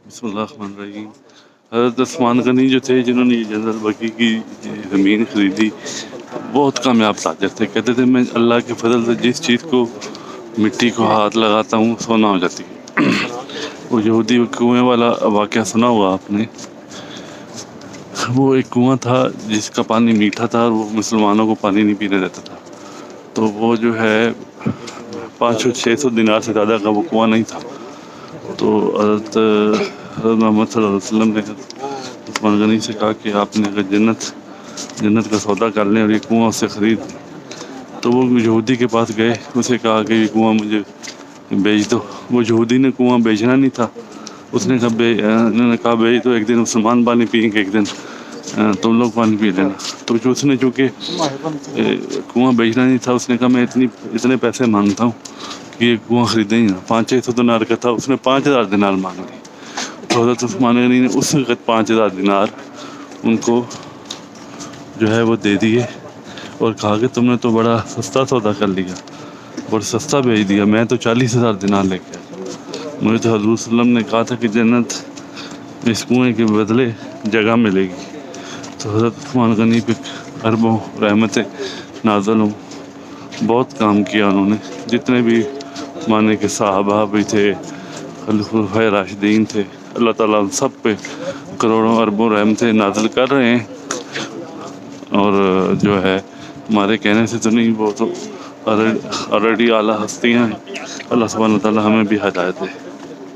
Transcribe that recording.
بسم اللہ الرحمن الرحیم۔ حضرت عثمان غنی جو تھے جنہوں نے یہ جنرل بقی کی زمین خریدی، بہت کامیاب تاجر تھے۔ کہتے تھے میں اللہ کے فضل سے جس چیز کو مٹی کو ہاتھ لگاتا ہوں سونا ہو جاتی ہے۔ وہ یہودی کنویں والا واقعہ سنا ہوا آپ نے؟ وہ ایک کنواں تھا جس کا پانی میٹھا تھا اور وہ مسلمانوں کو پانی نہیں پینے دیتا تھا، تو وہ جو ہے 500-600 دینار سے زیادہ کا وہ کنواں نہیں تھا۔ تو حضرت محمد صلی اللہ علیہ وسلم نے عثمان غنی سے کہا کہ آپ نے اگر جنت کا سودا کر لیں اور یہ کنواں اس سے خرید لیں، تو وہ یہودی کے پاس گئے، اسے کہا کہ یہ کنواں مجھے بیچ دو۔ وہ یہودی نے کنواں بیچنا نہیں تھا، اس نے انہوں نے کہا بیچ دو، ایک دن مسلمان پانی پئیں گے، ایک دن تم لوگ پانی پی لینا۔ تو اس نے چونکہ کنواں بیچنا نہیں تھا، اس نے کہا میں اتنے پیسے مانگتا ہوں کہ یہ کنواں خریدیں ہی نا۔ 500-600 دینار کا تھا، اس نے 5000 دینار مانگ لی۔ تو حضرت عثمان غنی نے اس وقت 5000 دینار ان کو جو ہے وہ دے دیے اور کہا کہ تم نے تو بڑا سستا سودا کر لیا، بڑا سستا بیچ دیا، میں تو 40,000 دینار لے کے آیا۔ مجھے تو حضور صلی اللہ علیہ وسلم نے کہا تھا کہ جنت اس کنویں کے بدلے جگہ ملے گی۔ تو حضرت عثمان غنی پہ اربوں رحمتیں نازل ہوں، بہت کام کیا انہوں نے۔ جتنے بھی مانے کے صحابہ بھی تھے، خلفائے راشدین تھے، اللہ تعالیٰ ان سب پہ کروڑوں اربوں رحمتیں نازل کر رہے ہیں۔ اور جو ہے ہمارے کہنے سے تو نہیں، وہ تو آلریڈی اعلیٰ ہستیاں ہیں۔ اللہ سبحانہ و تعالیٰ ہمیں بھی ہدایت دے۔